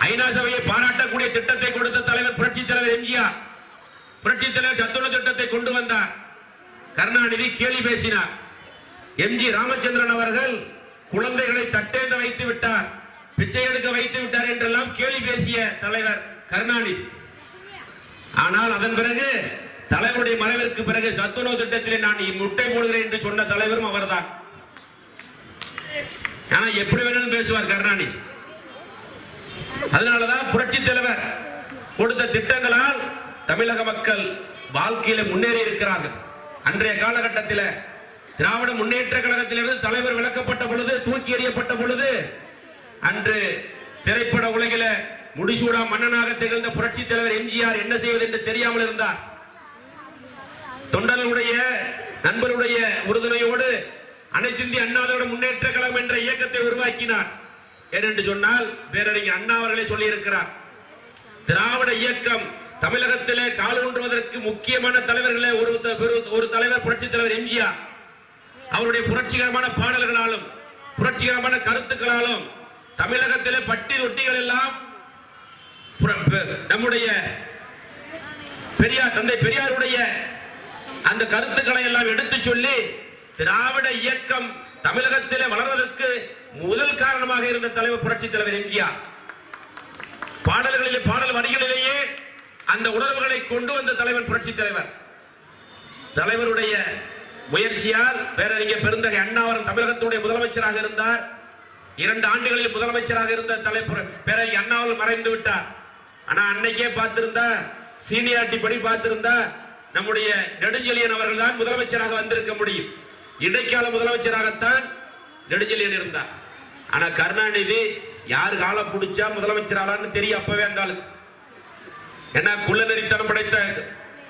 ஐநா சபையை பாராட்டக்கூடிய திட்டத்தை கொடுத்த தலைவர் புரட்சி தலைவர் எம்ஜிஆர். புரட்சி தலைவர் சத்துணவு திட்டத்தை கொண்டு வந்தார். கருணாநிதி கேலி பேசினார். எம்ஜி ராமச்சந்திரன் அவர்கள் குழந்தைகளை தட்டேந்த வைத்து விட்டார், பிச்சை எடுக்க வைத்து விட்டார் என்றெல்லாம் கேலி பேசிய தலைவர் கருணாநிதி. ஆனால் அதன் பிறகு தலைவருடைய மறைவிற்கு பிறகு சத்துணவு திட்டத்திலே நான் முட்டை போடுகிறேன் என்று சொன்ன தலைவரும் அவர்தான். ஆனா எப்படி வேணாலும் பேசுவார் கருணாநிதி. அதனாலதான் புரட்சி தலைவர் கொடுத்த திட்டங்களால் தமிழக மக்கள் வாழ்க்கையில முன்னேறி இருக்கிறார்கள். அன்றைய காலகட்டத்தில் திராவிட முன்னேற்ற கழகத்திலிருந்து தலைவர் விலக்கப்பட்ட பொழுது, தூக்கி எறியப்பட்ட பொழுது, அன்று திரைப்பட உலகில முடிசூடா மன்னனாக திகழ்ந்த புரட்சி தலைவர் எம்ஜிஆர் என்ன செய்வது என்று தெரியாமல் இருந்தார். தொண்டர்களுடைய நண்பருடைய உறுதுணையோடு அனைத்து இந்திய அண்ணா திராவிட முன்னேற்ற கழகம் என்ற இயக்கத்தை உருவாக்கினார். ஏனென்று சொன்னால் பேரறிஞர் அண்ணா அவர்களே சொல்லி இருக்கிறார், திராவிட இயக்கம் தமிழகத்திலே கால் ஊன்றுவதற்கு முக்கியமான தலைவர்களே ஒரு தலைவர் புரட்சி தலைவர் எம்ஜிஆர். அவருடைய புரட்சிகரமான பாடல்களாலும் புரட்சிகரமான கருத்துக்களாலும் தமிழகத்திலே பட்டி தொட்டிகள் எல்லாம் நம்முடைய பெரியார் தந்தை பெரியாருடைய அந்த கருத்துக்களை எல்லாம் எடுத்து சொல்லி திராவிட இயக்கம் தமிழகத்திலே வளர்வதற்கு முதல் காரணமாக இருந்த தலைவர் புரட்சி தலைவர் எம்ஜிஆர். பாடல்களிலே பாடல் வரிகளிலேயே அந்த உணர்வுகளை கொண்டு வந்த தலைவர் புரட்சி தலைவர். தலைவருடைய முயற்சியால் பேரறிஞர் பெருந்தகை அண்ணா அவர்கள் தமிழகத்துடைய முதலமைச்சராக இருந்தார். 2 ஆண்டுகளில் முதலமைச்சராக இருந்த தலைவர் பேரறிஞர் அண்ணா அவர்கள் மறைந்து விட்டார். ஆனா அன்னைக்கே பார்த்திருந்தா, சீனியாரிட்டி படி பார்த்திருந்தா நம்முடைய நெடுஞ்செழியன் அவர்கள் தான் முதலமைச்சராக வந்திருக்க முடியும். இடைக்கால முதலமைச்சராகத்தான் நெடுஞ்செழியன் இருந்தார். ஆனா கருணாநிதி யாரு காலம் பிடிச்சா முதலமைச்சராலான்னு தெரியும் அப்பவே இருந்தாலும். ஏன்னா குள்ளநெறித்தனம் படைத்த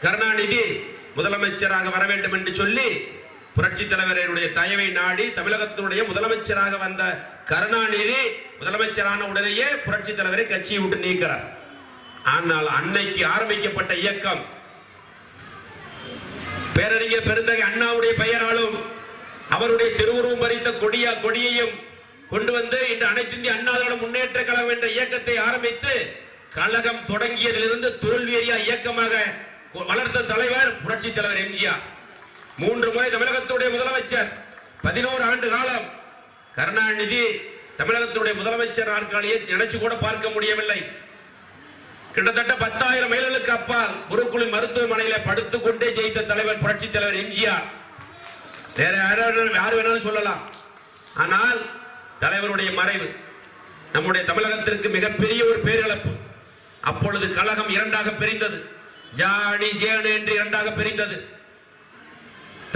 கருணாநிதி முதலமைச்சராக வர வேண்டும் என்று சொல்லி புரட்சி தலைவருடைய தயவை நாடி தமிழகத்தினுடைய முதலமைச்சராக வந்த கருணாநிதி முதலமைச்சரான உடனேயே புரட்சி தலைவரை கட்சியை விட்டு நீக்கிறார். ஆனால் அன்னைக்கு ஆரம்பிக்கப்பட்ட இயக்கம் பேரறிஞர் பெருந்தகை அண்ணாவுடைய பெயராலும் அவருடைய திருவுருவம் பறித்த கொடியையும் கொண்டு வந்து இன்று அனைத்து இந்திய அண்ணா திராவிட முன்னேற்ற கழகம் என்ற இயக்கத்தை ஆரம்பித்து கழகம் தொடங்கியதிலிருந்து தோல்வியறியா இயக்கமாக வளர்த்த தலைவர் புரட்சி தலைவர் எம்ஜிஆர். 3 முறை தமிழகத்துடைய முதலமைச்சர், 11 ஆண்டு காலம் கருணாநிதி தமிழகத்துடைய முதலமைச்சர் நாற்காலியை நினைச்சு கூட பார்க்க முடியவில்லை. கிட்டத்தட்ட 10,000 மைல்களுக்கு அப்பால் குருகுலம் மருத்துவமனையில படுத்துக் கொண்டே ஜெயித்த தலைவர் புரட்சி தலைவர் எம்ஜிஆர். வேற யாரு வேணாலும் சொல்லலாம். ஆனால் தலைவருடைய மறைவு நம்முடைய தமிழகத்திற்கு மிகப்பெரிய ஒரு பேரிழப்பு. அப்பொழுது கழகம் 2ஆக பிரிந்தது. ஜானி ஜேனு என்று 2ஆக பிரிந்தது.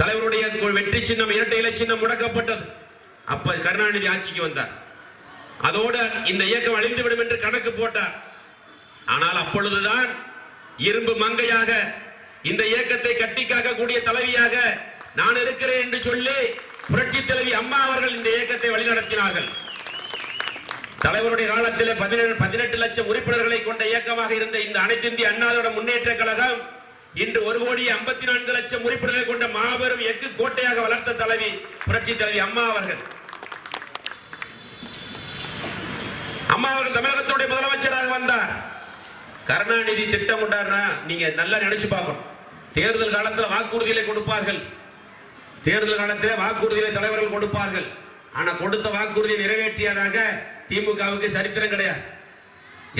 தலைவருடைய வெற்றி சின்னம், இரட்டை இலை சின்னம் முடக்கப்பட்டது. அப்ப கருணாநிதி ஆட்சிக்கு வந்தார். அதோடு இந்த இயக்கம் அழிந்துவிடும் என்று கணக்கு போட்டார். ஆனால் அப்பொழுதுதான் இரும்பு மங்கையாக இந்த இயக்கத்தை கட்டி காக்கக்கூடிய தலைவியாக நான் இருக்கிறேன் என்று சொல்லி புரட்சி தலைவி அம்மா அவர்கள் இந்த இயக்கத்தை வழிநடத்தினார்கள். தலைவருடைய காலத்தில் 18 லட்சம் உறுப்பினர்களை கொண்ட இயக்கமாக இருந்த இந்த அனைத்து இந்திய அண்ணா திராவிட முன்னேற்ற கழகம் இன்று 1,54,00,000 உறுப்பினர்களை கொண்ட மாபெரும் எஃகு கோட்டையாக வளர்த்த தலைவி புரட்சி தலைவி அம்மா அவர்கள். அம்மா அவர்கள் தமிழகத்துடைய முதலமைச்சராக வந்தார். கருணாநிதி திட்டம் கொண்டாருன்னா நீங்க நல்லா நினைச்சு பார்க்கணும். தேர்தல் காலத்தில் வாக்குறுதிகளை கொடுப்பார்கள். தேர்தல் காலத்தில் வாக்குறுதிகளை தலைவர்கள் கொடுப்பார்கள். ஆனா கொடுத்த வாக்குறுதியை நிறைவேற்றியதாக திமுகவுக்கு சரித்திரம் கிடையாது.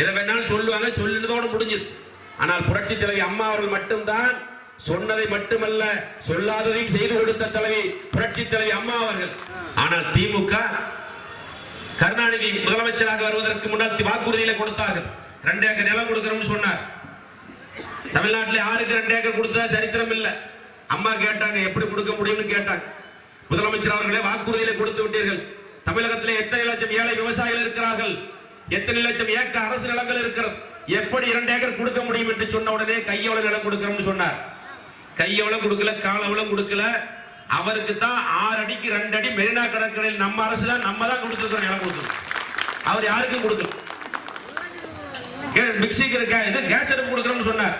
எதை வேணாலும் சொல்லுவாங்க, சொல்லினதோடு முடிஞ்சது. ஆனால் புரட்சி தலைவி அம்மா அவர்கள் மட்டும்தான் சொன்னதை மட்டுமல்ல சொல்லாததையும் செய்து கொடுத்த தலைவி புரட்சி தலைவி அம்மா அவர்கள். ஆனால் திமுக கருணாநிதி முதலமைச்சராக வருவதற்கு முன்னால் வாக்குறுதிகளை கொடுத்தார்கள். 2 ஏக்கர் நிலம் கொடுக்கிறோம்னு சொன்னார். தமிழ்நாட்டில் யாருக்கு 2 ஏக்கர் கொடுத்தா சரித்திரம் இல்லை. அம்மா கேட்டாங்க, எப்படி கொடுக்க முடியும்னு கேட்டாங்க. முதலமைச்சர் அவர்களே வாக்குறுதிகளை கொடுத்து விட்டீர்கள். தமிழகத்தில் எத்தனை லட்சம் ஏழை விவசாயிகள் இருக்கிறார்கள், எத்தனை லட்சம் ஏக்கர் அரசு நிலங்கள் இருக்கிறது, எப்படி 2 ஏக்கர் கொடுக்க முடியும் என்று சொன்ன உடனே கையவள நிலம் கொடுக்கிறோம்னு சொன்னார். கையவளம் கொடுக்கல, காலவளம் கொடுக்கல. அவருக்கு தான் 6 அடிக்கு 2 அடி மெரினா கடற்கரையில் நம்ம அரசு தான் நம்ம தான் கொடுத்துருக்கோம் நிலம் கொடுத்துருக்கோம். அவர் யாருக்கும் கொடுக்கல. மிக்சிக்கு இது கேஸ் அடுப்பு கொடுக்கிறோம்னு சொன்னார்,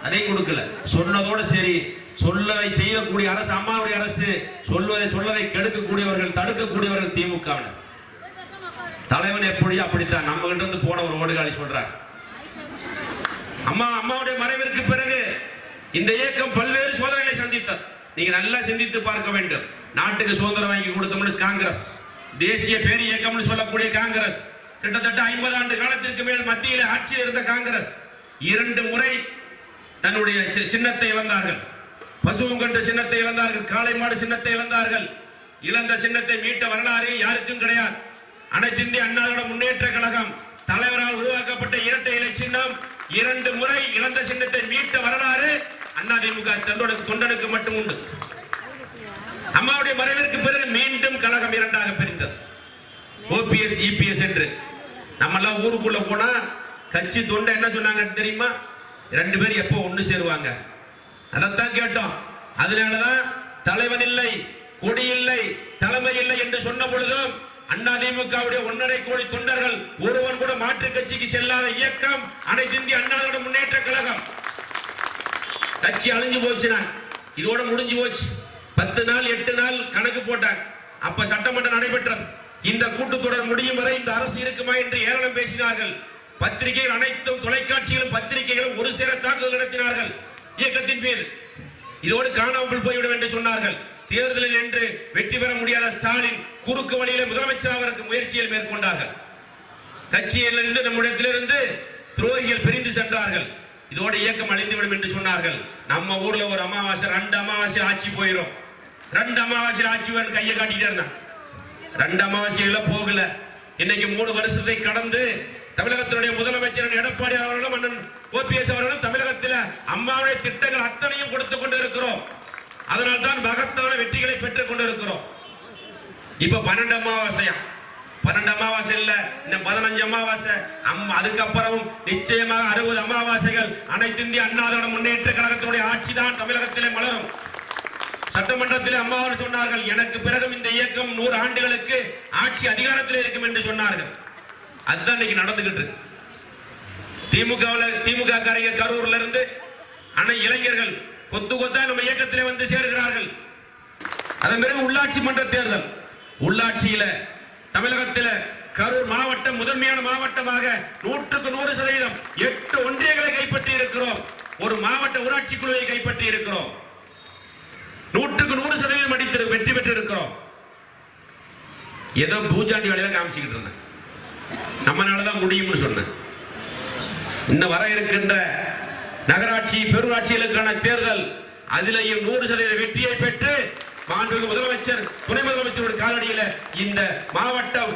அதையும் கொடுக்கல. சொன்னதோட சரி, சொல்லதை செய்யக்கூடிய அரசு அம்மாவுடைய அரசு, சொல்லதை கெடுக்கக்கூடியவர்கள் தடுக்கக்கூடியவர்கள் திமுக. தலைவன் எப்படியும் அப்படித்தான். நம்ம கிட்ட இருந்து போன ஒரு ஓடுகாலி சொல்றார். அம்மாவுடைய மறைவிற்கு பிறகு இந்த இயக்கம் பல்வேறு சோதனைகளை சந்தித்தார். நீங்க நல்லா சிந்தித்து பார்க்க வேண்டும். நாட்டுக்கு சுதந்திரம் வாங்கி கொடுத்தோம்னு காங்கிரஸ், தேசிய பேர் இயக்கம்னு சொல்லக்கூடிய காங்கிரஸ், கிட்டத்தட்ட 50 ஆண்டு காலத்திற்கு மேல் மத்தியில் ஆட்சியில் இருந்த காங்கிரஸ் 2 முறை தன்னுடைய சின்னத்தை இழந்தார்கள். பசுவுங்கன்று சின்னத்தை இழந்தார்கள், காளை மாடு சின்னத்தை இழந்தார்கள். இழந்த சின்னத்தை மீட்ட வரலாறு யாருக்கும் கிடையாது. அனைத்து இந்திய அண்ணா திராவிட முன்னேற்ற கழகம் தலைவரால் உருவாக்கப்பட்ட இரட்டை இலை சின்னம் 2 முறை இழந்த சின்னத்தை மீட்ட வரலாறு அதிமுக தொண்டனுக்கு மட்டும் உண்டு. அம்மாவுடைய மறைவிற்கு பிறகு மீண்டும் கழகம் 2ஆக பிரிந்தது. ஓபிஎஸ் இபிஎஸ் என்று நம்ம எல்லாம் ஊருக்குள்ள போனா கட்சி தொண்டை என்ன சொன்னாங்க தெரியுமா? 2 பேர் எப்போ ஒண்ணு சேருவாங்க, அதைத்தான் கேட்டோம். அதனாலதான் தலைவன் இல்லை, கொடி இல்லை, தலைமை இல்லை என்று சொன்ன பொழுதும் அதிமுகவுடைய 1.5 கோடி தொண்டர்கள் ஒருவன் கூட மாற்று கட்சிக்கு செல்லாத இயக்கம் அனைத்து இந்திய அண்ணா திராவிட முன்னேற்ற கழகம். கட்சி அழிஞ்சு போச்சுனா இதோட முடிஞ்சு போச்சு. 10 நாள் 8 நாள் கணக்கு போட்டாங்க. அப்ப சட்டமன்றம் நடைபெற்றது. இந்த கூட்டத்தொடர் முடியும் வரை இந்த அரசு இருக்குமா என்று ஏளனம் பேசினார்கள். பத்திரிகைகள் அனைத்தும், தொலைக்காட்சிகளும் பத்திரிகைகளும் ஒரு சேர தாக்குதல் நடத்தினார்கள் இயக்கத்தின் மீது. இதோடு காணாமல் போய்விடும் என்று சொன்னார்கள். தேர்தலில் என்று வெற்றி பெற முடியாத ஸ்டாலின் குறுக்கு வழியில முதலமைச்சராக முயற்சியில் மேற்கொண்டார்கள். கட்சியிலிருந்து நம்மிடத்திலிருந்து துரோகிகள் பிரிந்து சென்றார்கள். இதோட இயக்கம் அழிந்துவிடும் என்று சொன்னார்கள். நம்ம ஊர்ல ஒரு அமாவாசை 2 அமாவாசை ஆட்சி போயிடும், 2 அமாவாசை ஆட்சி கையை காட்டிட்டே இருந்தான். 2 அமாவாசையில போகல. இன்னைக்கு 3 வருஷத்தை கடந்து தமிழகத்தினுடைய முதலமைச்சர் எடப்பாடி அவர்களும் அண்ணன் ஓபிஎஸ் அவர்களும் தமிழகத்தில் அம்மாவுடைய திட்டங்கள் அத்தனையும் கொடுத்துக் கொண்டு இருக்கிறோம். அதனால் தான் மகத்தான வெற்றிகளை பெற்றுக் கொண்டிருக்கிறோம். இப்ப 12 அமாவாசையா, 12 அமாவாசை இல்ல, இன்னும் 15 அமாவாசை. அதுக்கப்புறம் நிச்சயமாக 60 அமாவாசைகள் அனைத்து இந்திய அண்ணா திராவிட முன்னேற்ற கழகத்தினுடைய ஆட்சி தான் தமிழகத்திலே மலரும். சட்டமன்றத்தில் அம்மாவர்கள் சொன்னார்கள், எனக்கு பிறகும் இந்த இயக்கம் 100 ஆண்டுகளுக்கு ஆட்சி அதிகாரத்தில் இருக்கும் என்று சொன்னார்கள். அதுதான் இன்னைக்கு நடந்துகிட்டு இருக்கு. திமுக காரங்க கரூர்ல இருந்து இளைஞர்கள் கொத்து கொத்தா நம்ம இயக்கத்திலே வந்து சேருகிறார்கள். அதன் பிறகு உள்ளாட்சி மன்ற தேர்தல். உள்ளாட்சியில தமிழகத்தில் கரூர் மாவட்டம் முதன்மையான மாவட்டமாக 100க்கு 100% 8 ஒன்றியங்களை கைப்பற்றி இருக்கிறோம். ஒரு மாவட்ட ஊராட்சி குழுவை கைப்பற்றி இருக்கிறோம். 100க்கு 100% அடித்து வெற்றி பெற்று இருக்கிறோம். ஏதோ பூஜாண்டி வேலையை காமிச்சுக்கிட்டு இருந்தேன். நம்மளாலதான் முடியும்னு சொன்னேன். இன்னும் வர இருக்கின்ற நகராட்சி பெருராட்சிகளுக்கான தேர்தல், அதிலேயும் 100% வெற்றியை பெற்று மாண்புமிகு முதலமைச்சர் துணை முதலமைச்சருடைய காலடியில இந்த மாவட்டம்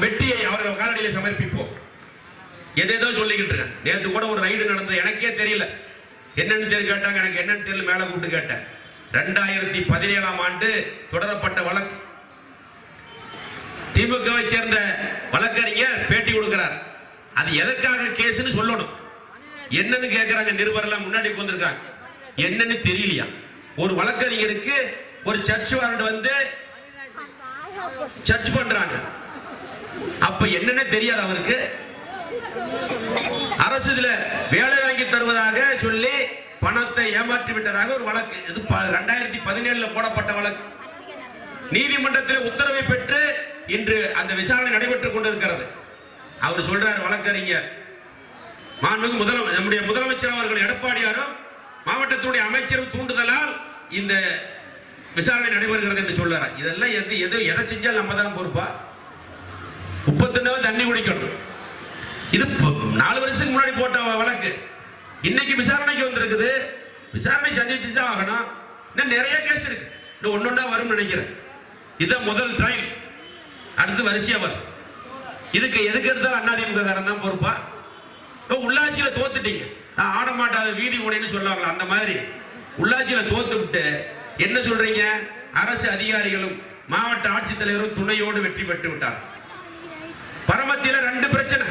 வெற்றியை அவர்கள் காலடியில சமர்ப்பிப்போம். எதேதோ சொல்லிக்கிட்டு இருக்கேன். நேற்று கூட ஒரு ரைடு நடந்தது, எனக்கே தெரியல என்னன்னு தெரிய கேட்டாங்க. எனக்கு என்னன்னு தெரியல, மேல கூப்பிட்டு கேட்டேன். 2017ஆம் ஆண்டு தொடரப்பட்ட வழக்கு. திமுகவை சேர்ந்த வழக்கறிஞர் பேட்டி கொடுக்கிறார். அது எதற்காக கேஸ்னு சொல்லணும். என்னன்னு கேட்கிறாங்க. நிருபரெல்லாம் முன்னாடி வந்திருக்காங்க. என்னன்னு தெரியலையா? ஒரு வழக்கறிஞருக்கு ஒரு சர்ச் வாரண்ட் வந்து சர்ச் பண்றாங்க. அப்ப என்னன்னு தெரியாது அவருக்கு. அரசு இதுல வேலை வாங்கி தருவதாக சொல்லி பணத்தை ஏமாற்றி விட்டதாக ஒரு வழக்கு. இது 2017 போடப்பட்ட வழக்கு. நீதிமன்றத்தில் உத்தரவை பெற்று இன்று அந்த விசாரணை நடைபெற்றுக் கொண்டிருக்கிறது. அவர் சொல்றாரு வழக்கறிஞர், நம்முடைய முதலமைச்சர் அவர்கள் எடப்பாடியாரும் மாவட்டத்துடைய அமைச்சரும் தூண்டுதலால் இந்த விசாரணை நடைபெறுகிறது என்று சொல்றாரு. இதெல்லாம் எதை செஞ்சால் நம்ம தான் பொறுப்பா? 39 தண்ணி குடிக்கணும். இது 4 வருஷத்துக்கு முன்னாடி போட்ட வழக்கு. இன்னைக்கு விசாரணைக்கு வந்திருக்குது. விசாரணை சந்தித்து ஆகணும். இன்னும் நிறைய கேஸ் இருக்கு. இன்னும் ஒன்னொன்னா வரும் நினைக்கிறேன். இதுதான் முதல் ட்ரையல். அடுத்து வரிசையா வரும். இதுக்கு எதுக்கு எடுத்தாலும் அதிமுக காரன் தான் பொறுப்பா? உள்ளாட்சியில தோத்துட்டீங்க, நான் ஆட மாட்டாத வீதி ஓடின்னு சொல்லுவாங்களா, அந்த மாதிரி உள்ளாட்சியில தோத்து விட்டு என்ன சொல்றீங்க? அரசு அதிகாரிகளும் மாவட்ட ஆட்சித்தலைவரும் துணையோடு வெற்றி பெற்று விட்டார். பரமத்தில 2 பிரச்சனை.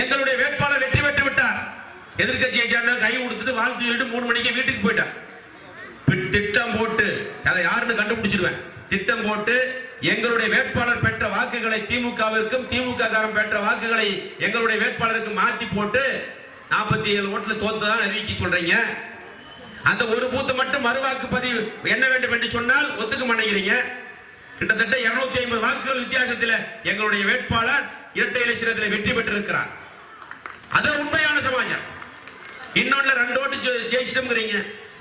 எங்களுடைய வேட்பாளர் வெற்றி பெற்று விட்டார். எதிர்கட்சியை சேர்ந்த கை கொடுத்துட்டு வாழ்த்து சொல்லிட்டு 3 மணிக்கு வீட்டுக்கு போயிட்டார். திட்டம் போட்டு அதை யாருன்னு கண்டுபிடிச்சிருவேன். திட்டம் போட்டு எங்களுடைய வேட்பாளர் பெற்ற வாக்குகளை திமுகவிற்கும், திமுக காரம் பெற்ற வாக்குகளை எங்களுடைய வேட்பாளருக்கு மாத்தி போட்டு 47 ஓட்டுல தோத்துதான் அறிவிக்க சொல்றீங்க. அந்த ஒரு பூத்தை மட்டும் மறுவாக்கு பதிவு என்ன வேண்டும் என்று சொன்னால் ஒத்துக்க மாட்டேங்கிறீங்க. கிட்டத்தட்ட 250 வாக்குகள் வித்தியாசத்தில் எங்களுடைய வேட்பாளர் இரட்டை இலட்சத்தில் வெற்றி பெற்றிருக்கிறார். அது உண்மையான சமாஜம். இன்னொன்னு 2 ஓட்டு ஜெயிச்சிட்டோம்ங்கறீங்க.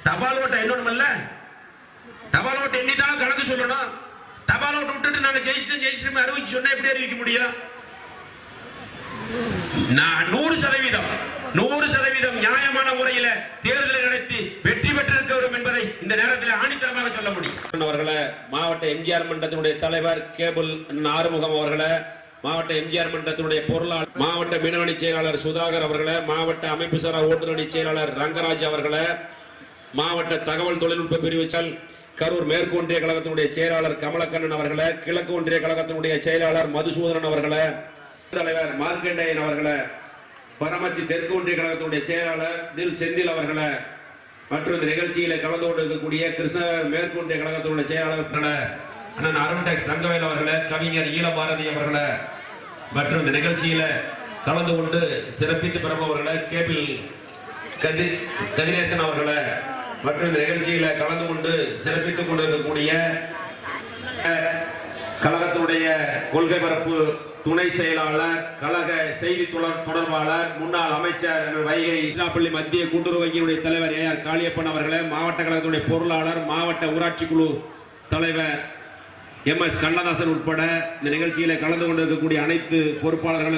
தபால் ஓட்டை இன்னொன்னு இல்ல. தபால் ஓட்டு எண்ணிதான் கணக்கு சொல்லணும். தபால் ஓட்டு விட்டுட்டு நாங்க ஜெயிச்சிட்டோம் அறிவிச்சு சொன்னா எப்படி அறிவிக்க முடியும்? நான் 100% நியாயமான முறையில் தேர்தலை நடத்தி வெற்றி பெற்றிருக்கிறோம் என்பதை இந்த நேரத்தில் ஆணித்தரமாக சொல்ல முடியும். அவர்களே, மாவட்ட எம்ஜிஆர் மன்றத்தினுடைய தலைவர் கேபிள் ஆறுமுகம் அவர்களே, மாவட்ட எம்ஜிஆர் மன்றத்தினுடைய பொருளாளர், மாவட்ட மின்னணு செயலாளர் சுதாகர் அவர்களே, மாவட்ட அமைப்பு சாரா ஓட்டுநர் செயலாளர் ரங்கராஜ் அவர்களே, மாவட்ட தகவல் தொழில்நுட்ப பிரிவு கரூர் மேற்கு ஒன்றிய கழகத்தினுடைய செயலாளர் கமலக்கண்ணன் அவர்களே, கிழக்கு ஒன்றிய கழகத்தினுடைய செயலாளர் மதுசூதனன் அவர்களே, தலைவர் மார்க்கண்டேயன் அவர்களே, பரமத்தி தெற்கு ஒன்றிய கழகத்தினுடைய செயலாளர் தில் செந்தில் அவர்களே, மற்றும் இந்த நிகழ்ச்சியில கலந்து கொண்டிருக்கக்கூடிய கிருஷ்ண மேற்கு ஒன்றிய கழகத்தினுடைய செயலாளர் அண்ணன் அருண்டெக்ஸ் தங்கவேல் அவர்களே, கவிஞர் ஈழபாரதி அவர்களே, மற்றும் இந்த நிகழ்ச்சியில கலந்து கொண்டு சிறப்பித்து பெறுபவர்களே கேபிள் கதிரேசன் அவர்களே, மற்றும் இந்த நிகழ்ச்சியில கலந்து கொண்டு சிறப்பித்துக் கொண்டிருக்கக்கூடிய கழகத்தினுடைய கொள்கை பரப்பு துணை செயலாளர், கழக செய்தி தொடர்பாளர், முன்னாள் அமைச்சர் வைகை பள்ளி மத்திய கூட்டுறவு வங்கியினுடைய தலைவர் AR காளியப்பன் அவர்களே, மாவட்ட கழகத்தினுடைய பொருளாளர், மாவட்ட ஊராட்சி குழு தலைவர் MS கண்ணதாசன் உட்பட இந்த நிகழ்ச்சியில கலந்து கொண்டிருக்கக்கூடிய அனைத்து பொறுப்பாளர்களும்